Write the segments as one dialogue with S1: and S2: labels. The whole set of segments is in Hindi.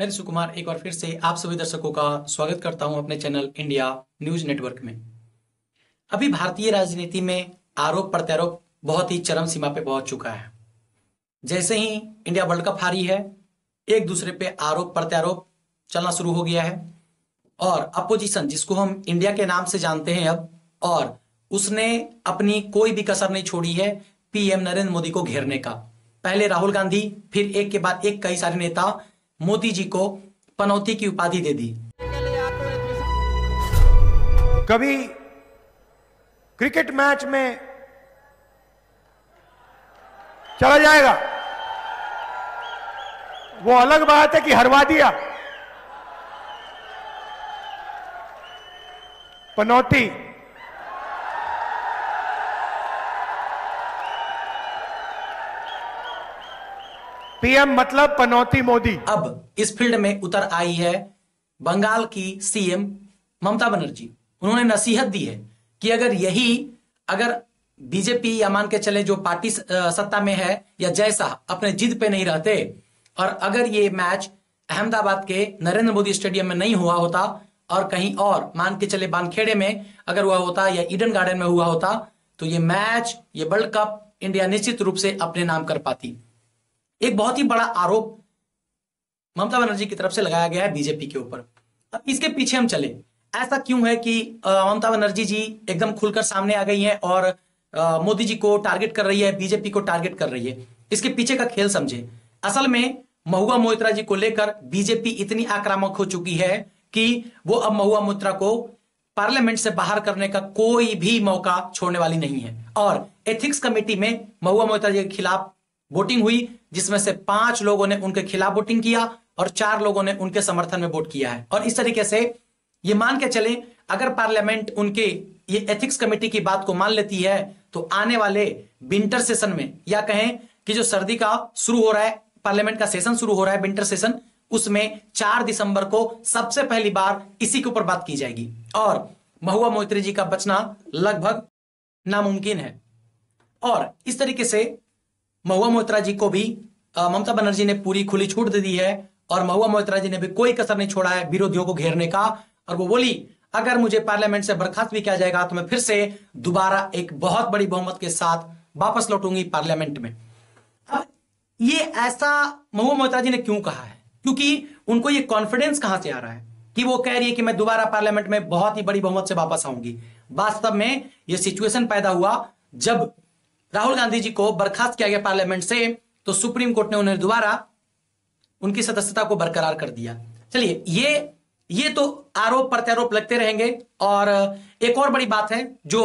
S1: मैं ऋषि कुमार एक बार फिर से आप सभी दर्शकों का स्वागत करता हूं अपने चैनल इंडिया न्यूज नेटवर्क में। अभी भारतीय राजनीति में आरोप प्रत्यारोप बहुत ही चरम सीमा पे पहुंच चुका है। जैसे ही इंडिया वर्ल्ड कप हारी है, एक दूसरे पे आरोप प्रत्यारोप चलना शुरू हो गया है और अपोजिशन, जिसको हम इंडिया के नाम से जानते हैं अब, और उसने अपनी कोई भी कसर नहीं छोड़ी है पीएम नरेंद्र मोदी को घेरने का। पहले राहुल गांधी, फिर एक के बाद एक कई सारे नेता मोदी जी को पनौती की उपाधि दे दी।
S2: कभी क्रिकेट मैच में चला जाएगा, वो अलग बात है कि हरवा दिया। पनौती पीएम मतलब पनौती मोदी।
S1: अब इस फील्ड में उतर आई है बंगाल की सीएम ममता बनर्जी। उन्होंने नसीहत दी है कि अगर बीजेपी या मान के चले जो पार्टी सत्ता में है या जैसा अपने जिद पे नहीं रहते, और अगर ये मैच अहमदाबाद के नरेंद्र मोदी स्टेडियम में नहीं हुआ होता और कहीं और मान के चले बानखेड़े में अगर हुआ होता या ईडन गार्डन में हुआ होता, तो ये मैच, ये वर्ल्ड कप इंडिया निश्चित रूप से अपने नाम कर पाती। एक बहुत ही बड़ा आरोप ममता बनर्जी की तरफ से लगाया गया है बीजेपी के ऊपर। अब इसके पीछे हम चले, ऐसा क्यों है कि ममता बनर्जी जी एकदम खुलकर सामने आ गई हैं और मोदी जी को टारगेट कर रही है, बीजेपी को टारगेट कर रही है? इसके पीछे का खेल समझे। असल में महुआ मोइत्रा जी को लेकर बीजेपी इतनी आक्रामक हो चुकी है कि वो अब महुआ मोइत्रा को पार्लियामेंट से बाहर करने का कोई भी मौका छोड़ने वाली नहीं है। और एथिक्स कमेटी में महुआ मोइत्रा जी के खिलाफ वोटिंग हुई, जिसमें से 5 लोगों ने उनके खिलाफ वोटिंग किया और 4 लोगों ने उनके समर्थन में वोट किया है। और इस तरीके से ये मान के चले, अगर पार्लियामेंट उनके ये एथिक्स कमेटी की बात को मान लेती है तो आने वाले विंटर सेशन में, या कहें कि जो सर्दी का शुरू हो रहा है, पार्लियामेंट का सेशन शुरू हो रहा है, विंटर सेशन, उसमें 4 दिसंबर को सबसे पहली बार इसी के ऊपर बात की जाएगी और महुआ मोइत्रा जी का बचना लगभग नामुमकिन है। और इस तरीके से महुआ मोइत्रा जी को भी ममता बनर्जी ने पूरी खुली छूट दे दी है और महुआ मोइत्रा जी ने भी कोई कसर नहीं छोड़ा है विरोधियों को घेरने का। और वो बोली, अगर मुझे पार्लियामेंट से बर्खास्त भी किया जाएगा तो मैं फिर से दोबारा एक बहुत बड़ी बहुमत के साथ वापस लौटूंगी पार्लियामेंट में। अब ये ऐसा महुआ मोइत्रा जी ने क्यों कहा है? क्योंकि उनको ये कॉन्फिडेंस कहां से आ रहा है कि वो कह रही है कि मैं दोबारा पार्लियामेंट में बहुत ही बड़ी बहुमत से वापस आऊंगी। वास्तव में यह सिचुएशन पैदा हुआ जब राहुल गांधी जी को बर्खास्त किया गया पार्लियामेंट से, तो सुप्रीम कोर्ट ने उन्हें दोबारा उनकी सदस्यता को बरकरार कर दिया। चलिए, ये तो आरोप प्रत्यारोप लगते रहेंगे। और एक और बड़ी बात है जो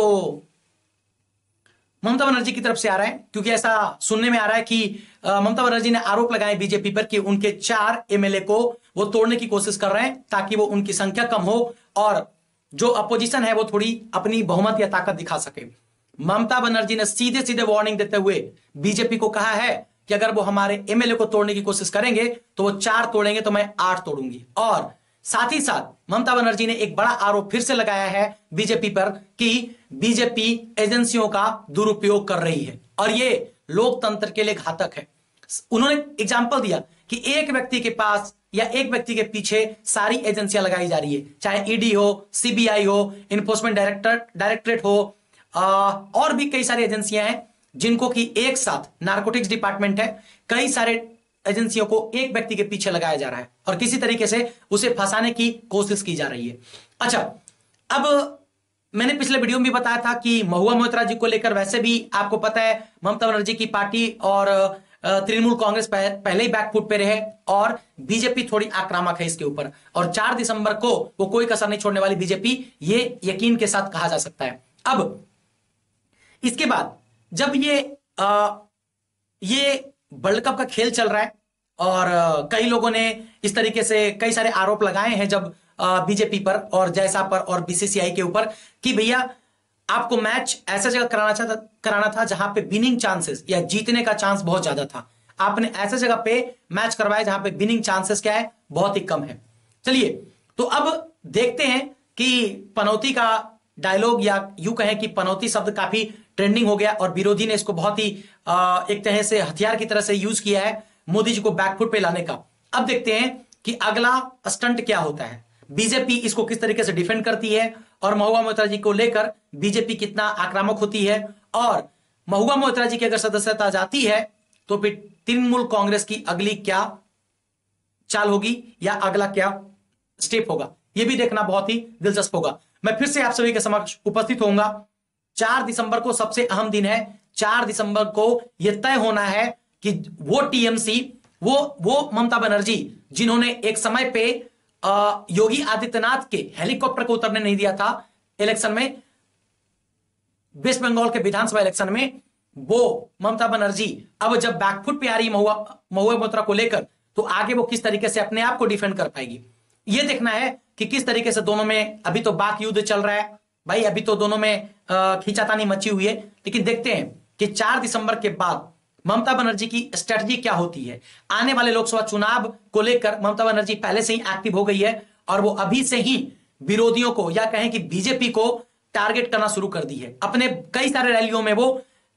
S1: ममता बनर्जी की तरफ से आ रहा है, क्योंकि ऐसा सुनने में आ रहा है कि ममता बनर्जी ने आरोप लगाए बीजेपी पर कि उनके 4 एमएलए को वो तोड़ने की कोशिश कर रहे हैं ताकि वो उनकी संख्या कम हो और जो अपोजिशन है वो थोड़ी अपनी बहुमत या ताकत दिखा सके। ममता बनर्जी ने सीधे सीधे वार्निंग देते हुए बीजेपी को कहा है कि अगर वो हमारे एमएलए को तोड़ने की कोशिश करेंगे तो वो 4 तोड़ेंगे तो मैं 8 तोड़ूंगी। और साथ ही साथ ममता बनर्जी ने एक बड़ा आरोप फिर से लगाया है बीजेपी पर कि बीजेपी एजेंसियों का दुरुपयोग कर रही है और ये लोकतंत्र के लिए घातक है। उन्होंने एग्जाम्पल दिया कि एक व्यक्ति के पास या एक व्यक्ति के पीछे सारी एजेंसियां लगाई जा रही है, चाहे ईडी हो, सीबीआई हो, इन्फोर्समेंट डायरेक्टरेट हो, और भी कई सारी एजेंसियां हैं जिनको कि एक साथ, नारकोटिक्स डिपार्टमेंट है, कई सारे एजेंसियों को एक व्यक्ति के पीछे लगाया जा रहा है और किसी तरीके से उसे फंसाने की कोशिश की जा रही है। अच्छा, अब मैंने पिछले वीडियो में भी बताया था कि महुआ मोइत्रा जी को लेकर वैसे भी आपको पता है ममता बनर्जी की पार्टी और तृणमूल कांग्रेस पहले ही बैकफुट पे रहे और बीजेपी थोड़ी आक्रामक है इसके ऊपर, और 4 दिसंबर को वो कोई कसर नहीं छोड़ने वाली बीजेपी, ये यकीन के साथ कहा जा सकता है। अब इसके बाद जब ये वर्ल्ड कप का खेल चल रहा है और कई लोगों ने इस तरीके से कई सारे आरोप लगाए हैं जब बीजेपी पर और जैसा पर और बीसीसीआई के ऊपर कि भैया आपको मैच ऐसा जगह कराना था जहां पे विनिंग चांसेस या जीतने का चांस बहुत ज्यादा था। आपने ऐसे जगह पे मैच करवाया जहां पे विनिंग चांसेस क्या है, बहुत ही कम है। चलिए, तो अब देखते हैं कि पनौती का डायलॉग, या यूं कहें कि पनौती शब्द काफी ट्रेंडिंग हो गया और विरोधी ने इसको बहुत ही एक तरह से हथियार की तरह से यूज किया है मोदी जी को बैकफुट पे लाने का। अब देखते हैं कि अगला स्टंट क्या होता है, बीजेपी इसको किस तरीके से डिफेंड करती है और महुआ मोइत्रा जी को लेकर बीजेपी कितना आक्रामक होती है, और महुआ मोइत्रा जी की अगर सदस्यता जाती है तो फिर तृणमूल कांग्रेस की अगली क्या चाल होगी या अगला क्या स्टेप होगा, यह भी देखना बहुत ही दिलचस्प होगा। मैं फिर से आप सभी के समक्ष उपस्थित होऊंगा। 4 दिसंबर को सबसे अहम दिन है। 4 दिसंबर को यह तय होना है कि वो टीएमसी, वो ममता बनर्जी जिन्होंने एक समय पे योगी आदित्यनाथ के हेलीकॉप्टर को उतरने नहीं दिया था इलेक्शन में, वेस्ट बंगाल के विधानसभा इलेक्शन में, वो ममता बनर्जी अब जब बैकफुट पे आ रही महुआ मोइत्रा को लेकर, तो आगे वो किस तरीके से अपने आप को डिफेंड कर पाएगी, यह देखना है कि किस तरीके से दोनों में, अभी तो बाक युद्ध चल रहा है भाई, अभी तो दोनों में खींचातानी मची हुई है, लेकिन देखते हैं कि 4 दिसंबर के बाद ममता बनर्जी की स्ट्रेटजी क्या होती है। आने वाले लोकसभा चुनाव को लेकर ममता बनर्जी पहले से ही एक्टिव हो गई है और वो अभी से ही विरोधियों को या कहें कि बीजेपी को टारगेट करना शुरू कर दी है। अपने कई सारे रैलियों में वो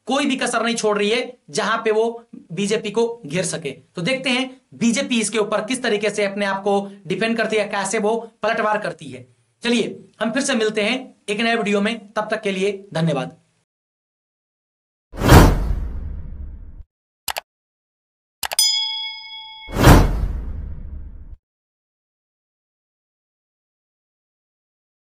S1: कोई भी कसर नहीं छोड़ रही है जहां पे वो बीजेपी को घेर सके। तो देखते हैं बीजेपी इसके ऊपर किस तरीके से अपने आप को डिफेंड करती है, कैसे वो पलटवार करती है। चलिए हम फिर से मिलते हैं एक नए वीडियो में, तब तक के लिए धन्यवाद।